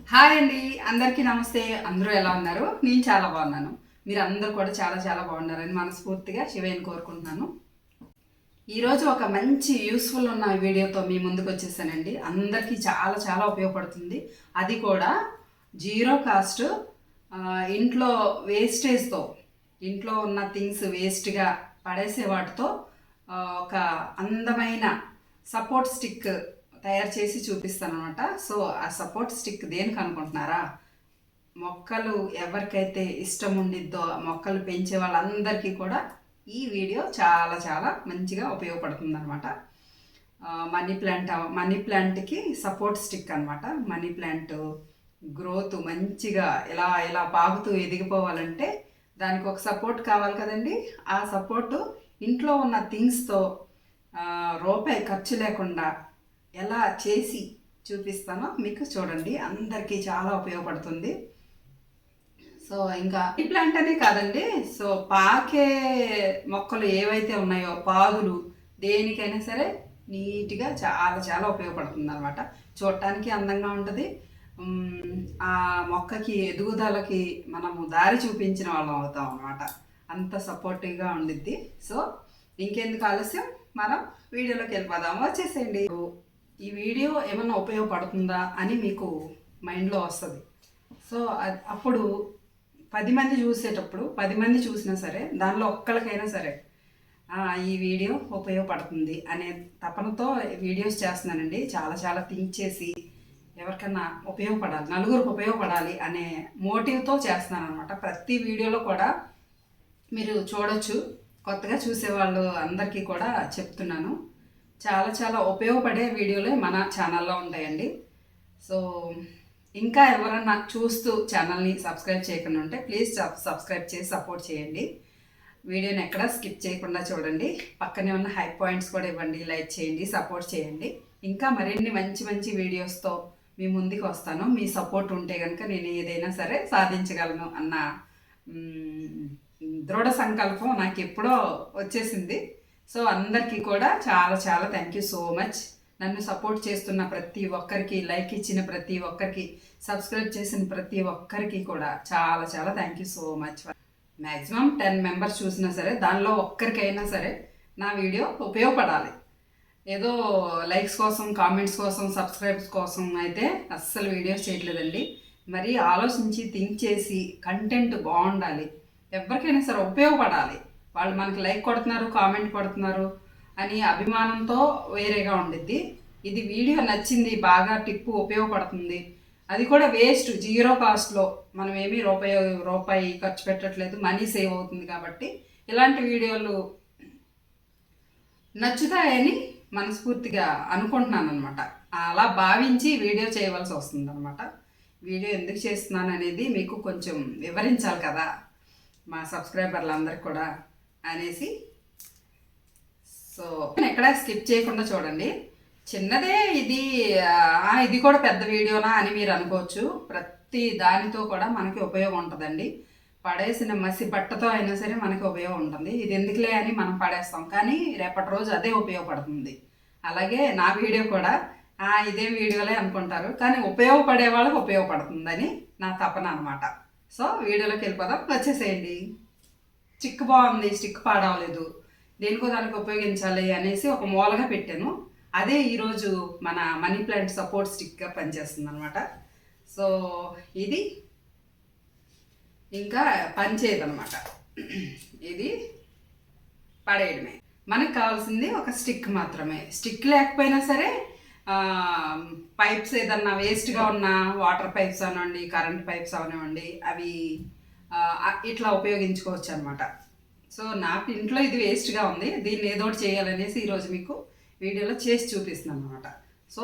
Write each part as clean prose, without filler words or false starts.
Hi అండి, అందరికీ నమస్తే. అందరూ ఎలా ఉన్నారు? నేను చాలా బాగున్నాను. మీరు అందరూ కూడా చాలా చాలా బాగున్నారని మనస్ఫూర్తిగా శివయ్యని కోరుకుంటున్నాను. ఈరోజు ఒక మంచి యూస్ఫుల్ ఉన్న వీడియోతో మీ ముందుకు వచ్చేసానండి. అందరికీ చాలా చాలా ఉపయోగపడుతుంది. అది కూడా జీరో కాస్ట్. ఇంట్లో వేస్టేజ్తో, ఇంట్లో ఉన్న థింగ్స్ వేస్ట్గా పడేసే వాటితో ఒక అందమైన సపోర్ట్ స్టిక్ తయారు చేసి చూపిస్తాను అనమాట. సో ఆ సపోర్ట్ స్టిక్ దేనికి అనుకుంటున్నారా? మొక్కలు ఎవరికైతే ఇష్టం ఉండిద్దో, మొక్కలు పెంచే వాళ్ళందరికీ కూడా ఈ వీడియో చాలా చాలా మంచిగా ఉపయోగపడుతుంది అనమాట. మనీ ప్లాంట్కి సపోర్ట్ స్టిక్ అనమాట. మనీ ప్లాంట్ గ్రోత్ మంచిగా ఇలా ఇలా పాగుతూ ఎదిగిపోవాలంటే దానికి ఒక సపోర్ట్ కావాలి కదండి. ఆ సపోర్టు ఇంట్లో ఉన్న థింగ్స్తో రూపాయి ఖర్చు లేకుండా ఎలా చేసి చూపిస్తానో మీకు చూడండి. అందరికీ చాలా ఉపయోగపడుతుంది. సో ఇంకా ఈ ప్లాంట్ అనే కాదండి, సో పాకే మొక్కలు ఏవైతే ఉన్నాయో, పాదులు, దేనికైనా సరే నీట్గా చాలా చాలా ఉపయోగపడుతుంది అనమాట. చూడటానికి అందంగా ఉంటుంది. ఆ మొక్కకి ఎదుగుదలకి మనము దారి చూపించిన వాళ్ళం అవుతాం అనమాట. అంత సపోర్టివ్గా ఉండిద్ది. సో ఇంకెందుకు ఆలస్యం, మనం వీడియోలోకి వెళ్ళిపోదాము. వచ్చేసేయండి. ఈ వీడియో ఏమన్నా ఉపయోగపడుతుందా అని మీకు మైండ్లో వస్తుంది. సో అప్పుడు 10 మంది చూసేటప్పుడు, 10 మంది చూసినా సరే దానిలో ఒక్కరికైనా సరే ఈ వీడియో ఉపయోగపడుతుంది అనే తపనతో వీడియోస్ చేస్తున్నానండి. చాలా చాలా థింక్ చేసి ఎవరికన్నా ఉపయోగపడాలి, నలుగురికి ఉపయోగపడాలి అనే మోటివ్తో చేస్తున్నాను అనమాట. ప్రతి వీడియోలో కూడా మీరు చూడొచ్చు. కొత్తగా చూసేవాళ్ళు అందరికీ కూడా చెప్తున్నాను, చాలా చాలా ఉపయోగపడే వీడియోలే మన ఛానల్లో ఉంటాయండి. సో ఇంకా ఎవరన్నా చూస్తూ ఛానల్ని సబ్స్క్రైబ్ చేయకుండా ఉంటే ప్లీజ్ సబ్స్క్రైబ్ చేసి సపోర్ట్ చేయండి. వీడియోని ఎక్కడ స్కిప్ చేయకుండా చూడండి. పక్కనే ఉన్న హై పాయింట్స్ కూడా ఇవ్వండి, లైక్ చేయండి, సపోర్ట్ చేయండి. ఇంకా మరిన్ని మంచి మంచి వీడియోస్తో మీ ముందుకు వస్తాను. మీ సపోర్ట్ ఉంటే కనుక నేను ఏదైనా సరే సాధించగలను అన్న దృఢ సంకల్పం నాకు ఎప్పుడో వచ్చేసింది. సో అందరికీ కూడా చాలా చాలా థ్యాంక్ యూ సో మచ్. నన్ను సపోర్ట్ చేస్తున్న ప్రతి ఒక్కరికి, లైక్ ఇచ్చిన ప్రతి ఒక్కరికి, సబ్స్క్రైబ్ చేసిన ప్రతి ఒక్కరికి కూడా చాలా చాలా thank you so much. Maximum 10 members చూసినా సరే దానిలో ఒక్కరికైనా సరే నా వీడియో ఉపయోగపడాలి. ఏదో లైక్స్ కోసం, కామెంట్స్ కోసం, సబ్స్క్రైబ్స్ కోసం అయితే అస్సలు వీడియోస్ చేయట్లేదండి. మరి ఆలోచించి థింక్ చేసి కంటెంట్ బాగుండాలి, ఎవరికైనా సరే ఉపయోగపడాలి. వాళ్ళు మనకి లైక్ కొడుతున్నారు, కామెంట్ కొడుతున్నారు అని అభిమానంతో వేరేగా ఉండిద్ది. ఇది వీడియో నచ్చింది, బాగా టిప్పు ఉపయోగపడుతుంది, అది కూడా వేస్ట్, జీరో కాస్ట్లో, మనం ఏమీ రూపాయి ఖర్చు పెట్టట్లేదు, మనీ సేవ్ అవుతుంది. కాబట్టి ఇలాంటి వీడియోలు నచ్చుతాయని మనస్ఫూర్తిగా అనుకుంటున్నాను అనమాట. అలా భావించి వీడియో చేయవలసి వస్తుంది అనమాట. వీడియో ఎందుకు చేస్తున్నాను అనేది మీకు కొంచెం వివరించాలి కదా మా సబ్స్క్రైబర్లందరికీ కూడా అనేసి. సో ఎక్కడ స్కిప్ చేయకుండా చూడండి. చిన్నదే ఇది, ఇది కూడా పెద్ద వీడియోనా అని మీరు అనుకోవచ్చు. ప్రతి దానితో కూడా మనకి ఉపయోగం ఉంటుందండి. పడేసిన మసి బట్టతో అయినా సరే మనకి ఉపయోగం ఉంటుంది. ఇది ఎందుకులే అని మనం పడేస్తాం, కానీ రేపటి రోజు అదే ఉపయోగపడుతుంది. అలాగే నా వీడియో కూడా ఇదే వీడియోలే అనుకుంటారు, కానీ ఉపయోగపడే వాళ్ళకి ఉపయోగపడుతుందని నా తపన అనమాట. సో వీడియోలోకి వెళ్ళిపోదాం, వచ్చేసేయండి. స్టిక్ బాగుంది, స్టిక్ పాడవలేదు, దేనికో దానికి ఉపయోగించాలి అనేసి ఒక మూలగా పెట్టాను. అదే ఈరోజు మన మనీ ప్లాంట్ సపోర్ట్ స్టిక్గా పనిచేస్తుంది అనమాట. సో ఇది ఇంకా పనిచేయదనమాట, ఇది పడేయడమే. మనకు కావాల్సింది ఒక స్టిక్ మాత్రమే. స్టిక్ లేకపోయినా సరే పైప్స్ ఏదన్నా వేస్ట్గా ఉన్న వాటర్ పైప్స్ అవనివ్వండి, కరెంట్ పైప్స్ అవనివ్వండి, అవి ఇట్లా ఉపయోగించుకోవచ్చు అనమాట. సో నాకు ఇంట్లో ఇది వేస్ట్గా ఉంది, దీన్ని ఏదో ఒకటి చేయాలనేసి ఈరోజు మీకు వీడియోలో చేసి చూపిస్తున్నాను అనమాట. సో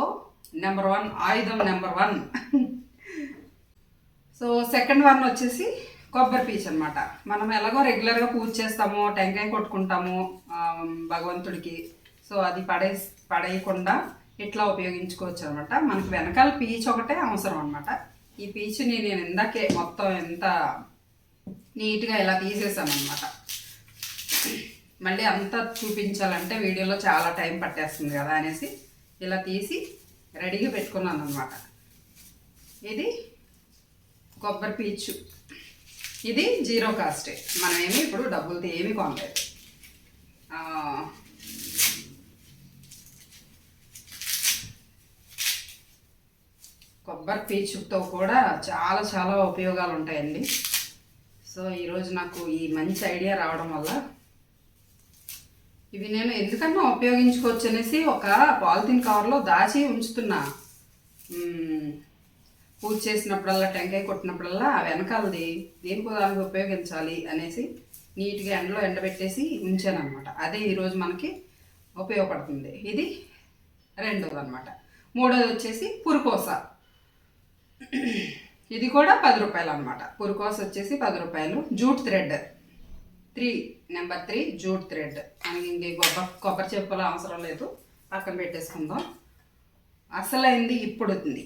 నెంబర్ 1 ఆయుధం, నెంబర్ 1. సో సెకండ్ వన్ వచ్చేసి కొబ్బరి పీచు అనమాట. మనం ఎలాగో రెగ్యులర్గా పూజ చేస్తాము, టెంకాయ కొట్టుకుంటాము భగవంతుడికి. సో అది పడేయకుండా ఇట్లా ఉపయోగించుకోవచ్చు అనమాట. మనకు వెనకాల పీచు ఒకటే అవసరం అనమాట. ఈ పీచుని నేను ఇందాకే మొత్తం ఎంత నీట్గా ఇలా తీసేసాను అనమాట. మళ్ళీ అంతా చూపించాలంటే వీడియోలో చాలా టైం పట్టేస్తుంది కదా అనేసి ఇలా తీసి రెడీగా పెట్టుకున్నాను అనమాట. ఇది కొబ్బరి పీచు, ఇది జీరో కాస్టే, మనమేమి ఇప్పుడు డబ్బులతో ఏమీ కొనలేదు. కొబ్బరి పీచుతో కూడా చాలా చాలా ఉపయోగాలు ఉంటాయండి. సో ఈరోజు నాకు ఈ మంచి ఐడియా రావడం వల్ల ఇవి నేను ఎందుకన్నా ఉపయోగించుకోవచ్చు అనేసి ఒక పాలిథిన్ కవర్లో దాచి ఉంచుతున్నా. పూజ చేసినప్పుడల్లా, టెంకాయ కొట్టినప్పుడల్లా ఆ వెనకాలది దేనికో దానికి ఉపయోగించాలి అనేసి నీట్గా ఎండలో ఎండబెట్టేసి ఉంచాను అనమాట. అదే ఈరోజు మనకి ఉపయోగపడుతుంది. ఇది రెండోది అనమాట. మూడోది వచ్చేసి పురుకోస. ఇది కూడా 10 రూపాయలు అనమాట. పురుకోస వచ్చేసి 10 రూపాయలు. Jute thread 3 jute thread. మనకి ఇంక కొబ్బరి చెప్పుల అవసరం లేదు, పక్కన పెట్టేసుకుందాం. అసలైంది ఇప్పుడు ఉంది,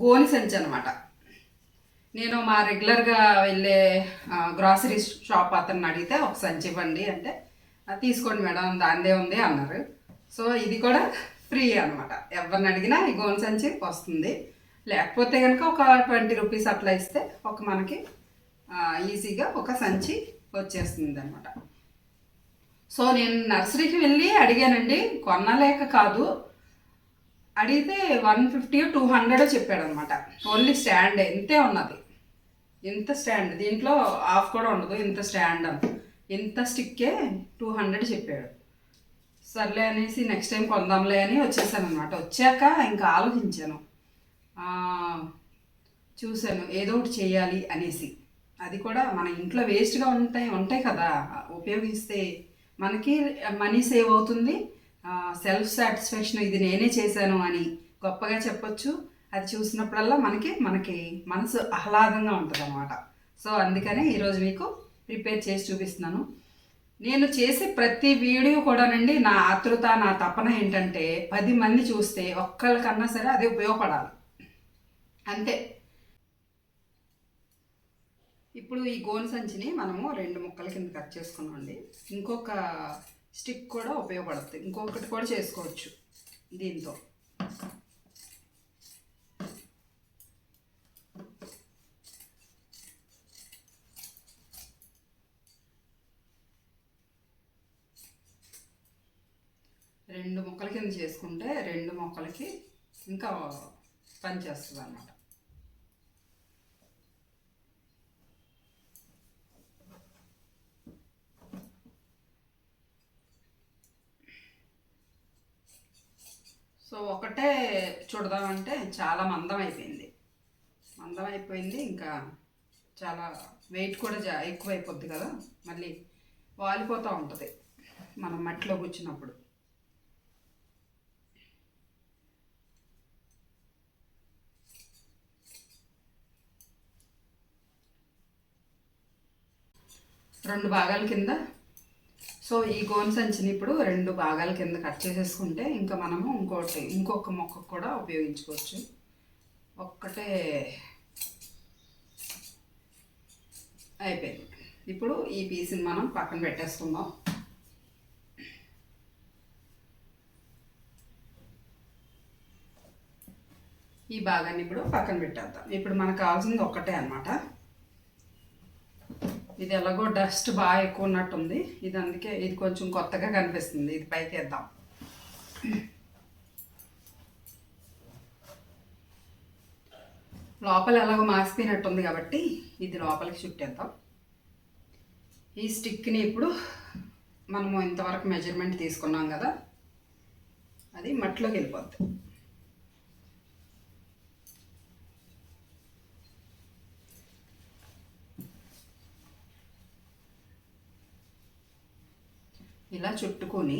గోని సంచి అనమాట. నేను మా రెగ్యులర్గా వెళ్ళే గ్రాసరీ షాప్ అతన్ని అడిగితే ఒక సంచి ఇవ్వండి అంటే, తీసుకోండి మేడం దాందే ఉంది అన్నారు. సో ఇది కూడా ఫ్రీ అనమాట. ఎవరిని అడిగినా ఈ గోని సంచి వస్తుంది. లేకపోతే కనుక ఒక 20 రూపీస్ అట్లా ఇస్తే ఒక మనకి ఈజీగా ఒక సంచి వచ్చేస్తుంది అనమాట. సో నేను నర్సరీకి వెళ్ళి అడిగానండి, కొనలేక కాదు, అడిగితే 150-200 చెప్పాడు అనమాట. ఓన్లీ స్టాండ్ ఇంతే ఉన్నది, ఇంత స్టాండ్, దీంట్లో ఆఫ్ కూడా ఉండదు, ఇంత స్టాండ్ అంత, ఇంత స్టిక్కే 200 చెప్పాడు. సర్లే అనేసి నెక్స్ట్ టైం కొందాంలే అని వచ్చేసాను అనమాట. వచ్చాక ఇంకా ఆలోచించాను, చూశాను ఏదో ఒకటి చేయాలి అనేసి. అది కూడా మన ఇంట్లో వేస్ట్గా ఉంటాయి కదా, ఉపయోగిస్తే మనకి మనీ సేవ్ అవుతుంది, సెల్ఫ్ సాటిస్ఫాక్షన్, ఇది నేనే చేశాను అని గొప్పగా చెప్పొచ్చు. అది చూసినప్పుడల్లా మనకి మనసు ఆహ్లాదంగా ఉంటుంది అన్నమాట. సో అందుకనే ఈరోజు మీకు ప్రిపేర్ చేసి చూపిస్తున్నాను. నేను చేసే ప్రతి వీడియో కూడానండి, నా ఆతృత, నా తపన ఏంటంటే 10 మంది చూస్తే ఒక్కళ్ళకన్నా సరే అది ఉపయోగపడాలి, అంతే. ఇప్పుడు ఈ గోను సంచిని మనము 2 ముక్కల కింద కట్ చేసుకున్నామండి. ఇంకొక స్టిక్ కూడా ఉపయోగపడుతుంది, ఇంకొకటి కూడా చేసుకోవచ్చు దీంతో. రెండు ముక్కల కింద చేసుకుంటే 2 ముక్కలకి ఇంకా పనిచేస్తుంది అన్నమాట. సో ఒకటే చూడదామంటే చాలా మందం అయిపోయింది, ఇంకా చాలా వెయిట్ కూడా ఎక్కువ అయిపోద్ది కదా, మళ్ళీ వాలిపోతూ ఉంటుంది మనం మట్టిలో కూర్చున్నప్పుడు. రెండు భాగాల కింద, సో ఈ గోను సంచిని ఇప్పుడు 2 భాగాల కింద కట్ చేసేసుకుంటే ఇంకా మనము ఇంకొక మొక్క కూడా ఉపయోగించుకోవచ్చు. ఒక్కటే అయిపోయింది. ఇప్పుడు ఈ పీస్ని మనం పక్కన పెట్టేసుకుందాం. ఈ భాగాన్ని ఇప్పుడు పక్కన పెట్టేద్దాం. ఇప్పుడు మనకు కావాల్సింది ఒక్కటే అన్నమాట. ఇది ఎలాగో డస్ట్ బాగా ఎక్కువ ఉన్నట్టుంది, ఇది అందుకే ఇది కొంచెం కొత్తగా కనిపిస్తుంది. ఇది పైకి వేద్దాం. లోపల ఎలాగో మాసిపోయినట్టుంది కాబట్టి ఇది లోపలికి చుట్టేద్దాం. ఈ స్టిక్ని ఇప్పుడు మనము ఇంతవరకు మెజర్మెంట్ తీసుకున్నాం కదా, అది మట్టిలోకి వెళ్ళిపోద్ది. ఇలా చుట్టుకొని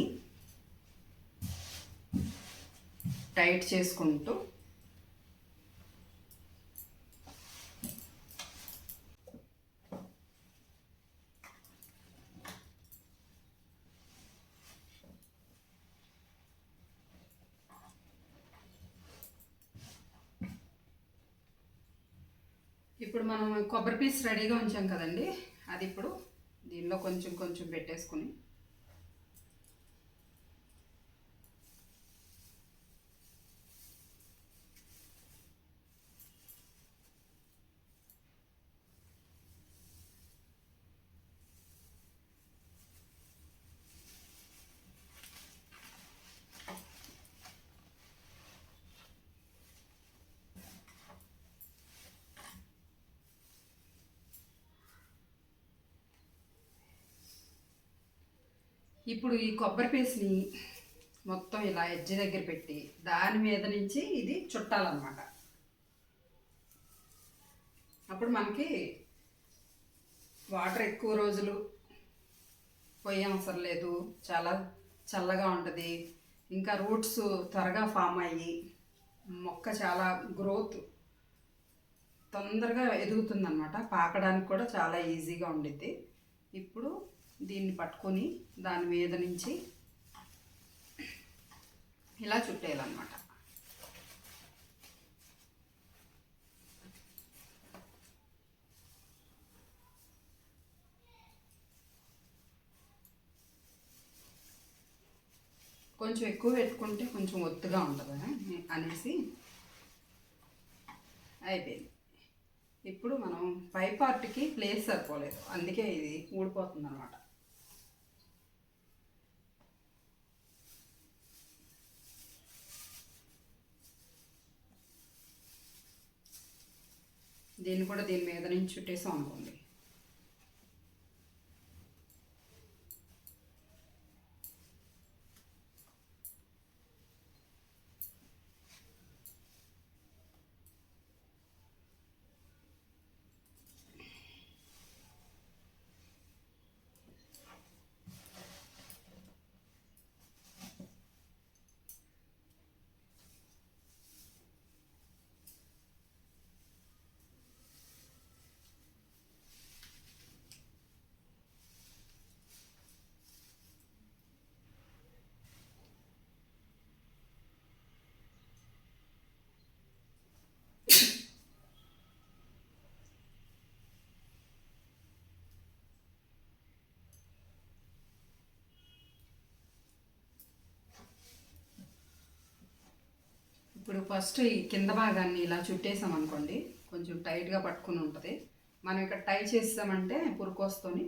టైట్ చేసుకుంటూ ఇప్పుడు మనం కొబ్బరి పీస్ రెడీగా ఉంచాం కదండి, అది ఇప్పుడు దీనిలో కొంచెం కొంచెం పెట్టేసుకుని ఇప్పుడు ఈ కొబ్బరి పీస్ని మొత్తం ఇలా ఎడ్జ్ దగ్గర పెట్టి దాని మీద నుంచి ఇది చుట్టాలన్నమాట. అప్పుడు మనకి వాటర్ ఎక్కువ రోజులు పొయ్యి అవసరం లేదు, చాలా చల్లగా ఉంటుంది. ఇంకా రూట్స్ త్వరగా ఫామ్ అయ్యి మొక్క చాలా గ్రోత్ తొందరగా ఎదుగుతుంది అనమాట. పాకడానికి కూడా చాలా ఈజీగా ఉండిద్ది. ఇప్పుడు దీన్ని పట్టుకొని దాని మీద నుంచి ఇలా చుట్టేయాలన్నమాట. కొంచెం ఎక్కువ పెట్టుకుంటే కొంచెం ఒత్తుగా ఉంటుంది అనేసి అయిపోయింది. ఇప్పుడు మనం పై పార్ట్కి ప్లేస్ సరిపోలేదు, అందుకే ఇది ఊడిపోతుంది అనమాట. దీన్ని కూడా దీని మీద నుంచి చుట్టేసాం అనుకోండి. ఇప్పుడు ఫస్ట్ ఈ కింద భాగాన్ని ఇలా చుట్టేసాం అనుకోండి, కొంచెం టైట్గా పట్టుకుని ఉంటుంది. మనం ఇక్కడ టై చేసామంటే పురుకోస్తోని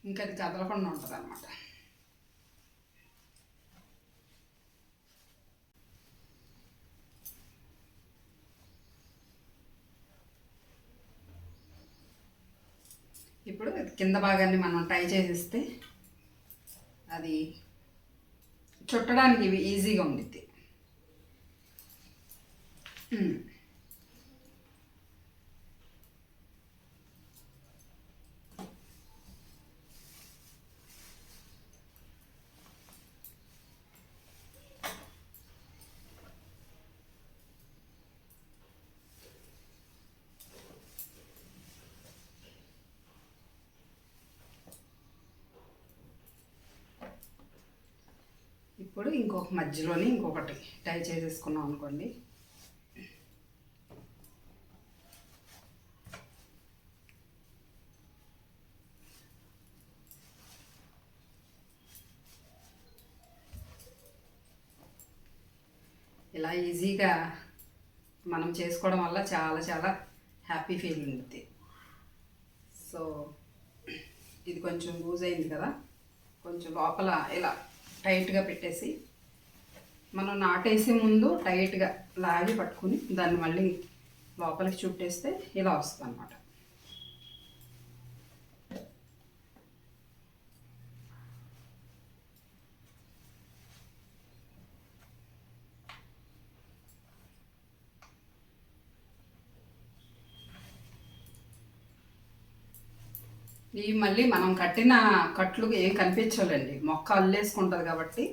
ఇంకా అది కదలకుండా ఉంటుంది అన్నమాట. ఇప్పుడు కింద భాగాన్ని మనం టై చేసేస్తే అది చుట్టడానికి ఈజీగా ఉండిద్ది. ఇప్పుడు ఇంకొక మధ్యలోని ఇంకొకటి టై చేసేసుకున్నాం అనుకోండి. ఇలా ఈజీగా మనం చేసుకోవడం వల్ల చాలా చాలా హ్యాపీ ఫీల్ ఉంటుంది. సో ఇది కొంచెం లూజ్ అయింది కదా, కొంచెం లోపల ఇలా టైట్గా పెట్టేసి మనం నాటేసే ముందు టైట్గా లాగి పట్టుకుని దాన్ని మళ్ళీ లోపలికి చుట్టేస్తే ఇలా వస్తుంది అన్నమాట. ఇవి మళ్ళీ మనం కట్టిన కట్లు ఏం కనిపించాలండి, మొక్క అల్లేసుకుంటుంది కాబట్టి.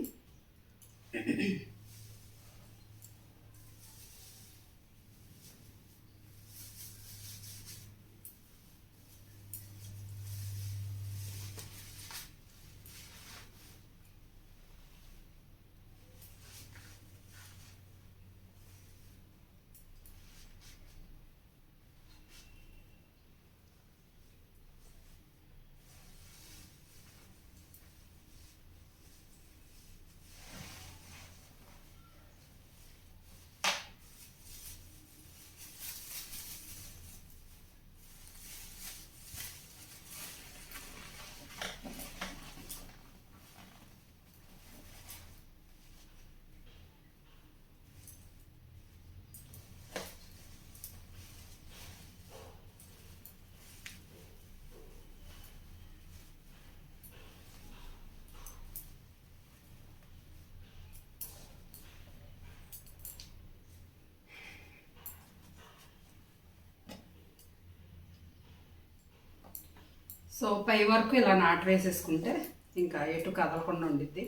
సో పై వరకు ఇలా నాటు వేసేసుకుంటే ఇంకా ఎటు కదలకుండా ఉండిద్ది.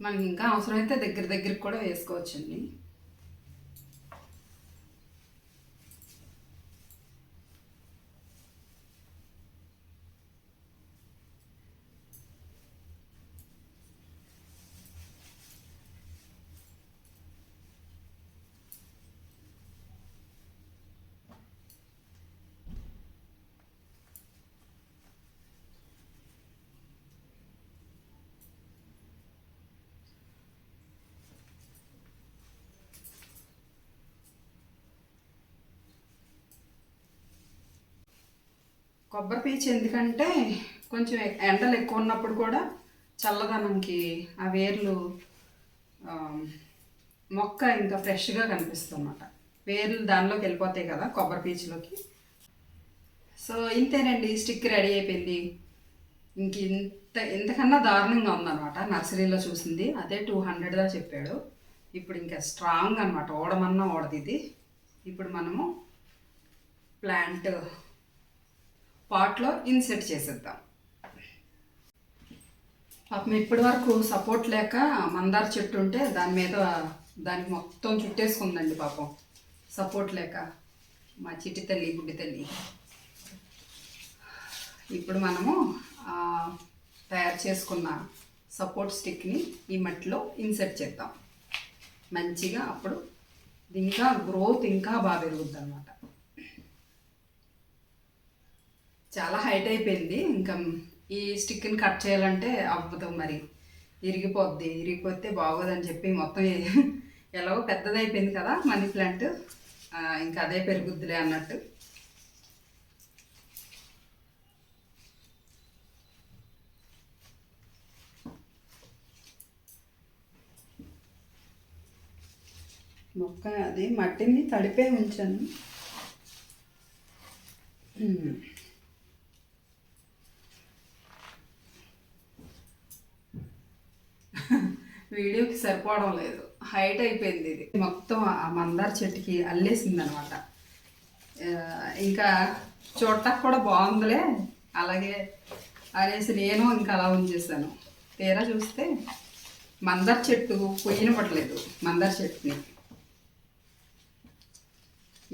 మనకి ఇంకా అవసరమైతే దగ్గర దగ్గరికి కూడా వేసుకోవచ్చండి. కొబ్బరి పీచు ఎందుకంటే కొంచెం ఎండలు ఎక్కువ ఉన్నప్పుడు కూడా చల్లదనంకి ఆ వేర్లు మొక్క ఇంకా ఫ్రెష్గా కనిపిస్తుంది అన్నమాట. వేర్లు దానిలోకి వెళ్ళిపోతాయి కదా కొబ్బరి పీచులోకి. సో ఇంతేనండి, స్టిక్ రెడీ అయిపోయింది. ఇంతకన్నా దారుణంగా ఉందన్నమాట. నర్సరీలో చూసింది అదే 200 చెప్పాడు. ఇప్పుడు ఇంకా స్ట్రాంగ్ అనమాట, ఓడమన్నా ఓడది ఇది. ఇప్పుడు మనము ప్లాంట్ పాట్లో ఇన్సెట్ చేసేద్దాం. పాపం ఇప్పటి వరకు సపోర్ట్ లేక మందార చెట్టు ఉంటే దానికి మొత్తం చుట్టేసుకుందండి పాపం, సపోర్ట్ లేక. మా చిట్టి తల్లి, బుడ్డి తల్లి. ఇప్పుడు మనము తయారు చేసుకున్న సపోర్ట్ స్టిక్ని ఈ మట్టిలో ఇన్సెట్ చేద్దాం మంచిగా. అప్పుడు ఇంకా గ్రోత్ ఇంకా బాగా పెరుగుద్ది అనమాట. చాలా హైట్ అయిపోయింది. ఇంకా ఈ స్టిక్ని కట్ చేయాలంటే అవ్వదు, మరి ఇరిగిపోతే బాగోదని చెప్పి మొత్తం ఎలాగో పెద్దదైపోయింది కదా మనీ ప్లాంట్, ఇంకా అదే పెరుగుద్దిలే అన్నట్టు. మొక్క అది మట్టిని తడిపే ఉంచాను. వీడియోకి సరిపోవడం లేదు, హైట్ అయిపోయింది. ఇది మొత్తం ఆ మందార చెట్టుకి అల్లేసింది అనమాట. ఇంకా చూడటానికి కూడా బాగుందిలే అలాగే అనేసి నేను ఇంకా అలా ఉంచేసాను. తీరా చూస్తే మందార చెట్టు పొయ్యినపడలేదు. మందార చెట్టుని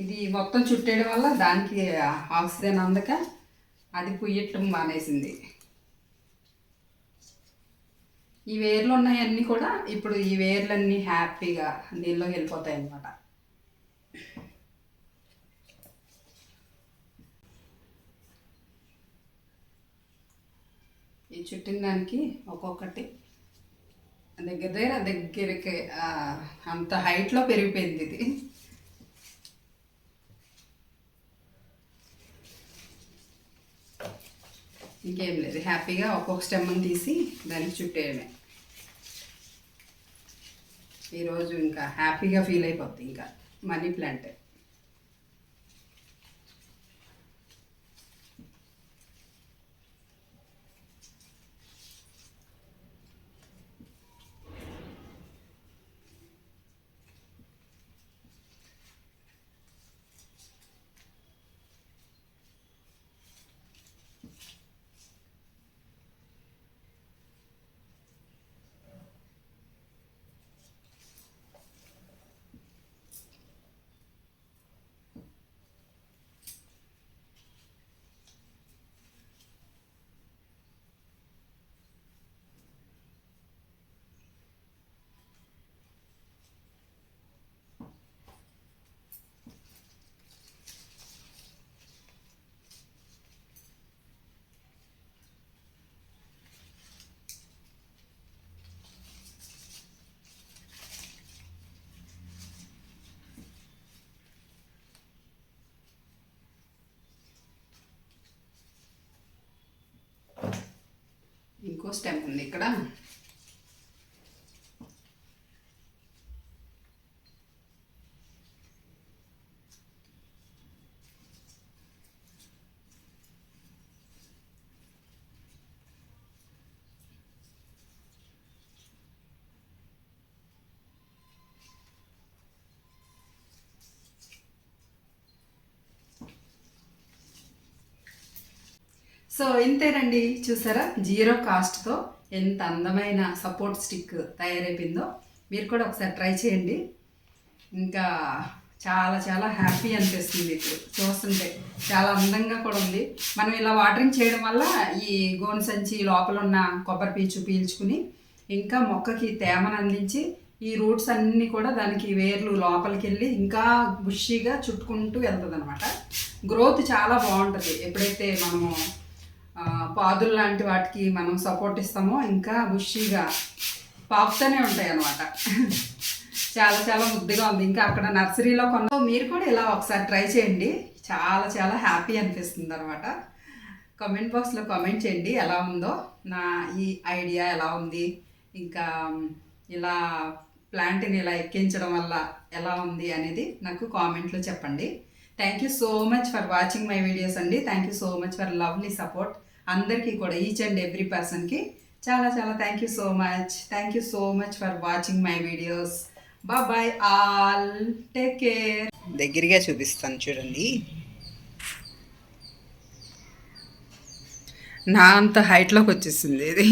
ఇది మొత్తం చుట్టేయడం వల్ల దానికి ఆక్సిజన్ అందక అది పొయ్యటం మానేసింది. ఈ వేర్లు ఉన్నాయన్నీ కూడా ఇప్పుడు ఈ వేర్లన్నీ హ్యాపీగా నీళ్ళలోకి వెళ్ళిపోతాయి అన్నమాట. ఈ చుట్టిన దానికి ఒక్కొక్కటి దగ్గరికి అంత హైట్లో పెరిగిపోయింది ఇది. ఇంకేం లేదు, హ్యాపీగా ఒక్కొక్క స్టెమ్ని తీసి దానికి చుట్టేయడమే. ఈరోజు ఇంకా హ్యాపీగా ఫీల్ అయిపోద్ది ఇంకా మనీ ప్లాంట్. ఇంకో స్టెమ్ ఉంది ఇక్కడ. సో ఇంతేనండి, చూసారా జీరో కాస్ట్తో ఎంత అందమైన సపోర్ట్ స్టిక్ తయారైపోయిందో. మీరు కూడా ఒకసారి ట్రై చేయండి. ఇంకా చాలా చాలా హ్యాపీ అనిపిస్తుంది ఇప్పుడు చూస్తుంటే. చాలా అందంగా కూడా ఉంది. మనం ఇలా వాటరింగ్ చేయడం వల్ల ఈ గోను సంచి లోపల ఉన్న కొబ్బరి పీచు పీల్చుకుని ఇంకా మొక్కకి తేమను అందించి ఈ రూట్స్ అన్నీ కూడా దానికి వేర్లు లోపలికి వెళ్ళి ఇంకా బుషీగా చుట్టుకుంటూ వెళ్తుంది అనమాట. గ్రోత్ చాలా బాగుంటుంది. ఎప్పుడైతే మనము పాదులు లాంటి వాటికి మనం సపోర్ట్ ఇస్తామో ఇంకా బుషీగా పాకుతూనే ఉంటాయి అన్నమాట. చాలా చాలా ముద్దుగా ఉంది. ఇంకా అక్కడ నర్సరీలో కొన్న మీరు కూడా ఇలా ఒకసారి ట్రై చేయండి. చాలా చాలా హ్యాపీ అనిపిస్తుంది అనమాట. కామెంట్ బాక్స్లో కామెంట్ చేయండి ఎలా ఉందో, నా ఈ ఐడియా ఎలా ఉంది, ఇంకా ఇలా ప్లాంట్ని ఇలా ఎక్కించడం వల్ల ఎలా ఉంది అనేది నాకు కామెంట్లో చెప్పండి. Thank you so much for watching my videos అండి. Thank you so much for lovely support. అందరికీ కూడా ఈచ్ అండ్ ఎవ్రీ పర్సన్కి చాలా చాలా thank you so much. Thank you so much for watching my videos. Bye all, take care. దగ్గరగా చూపిస్తాను చూడండి. నా అంత హైట్లోకి వచ్చేసింది ఇది.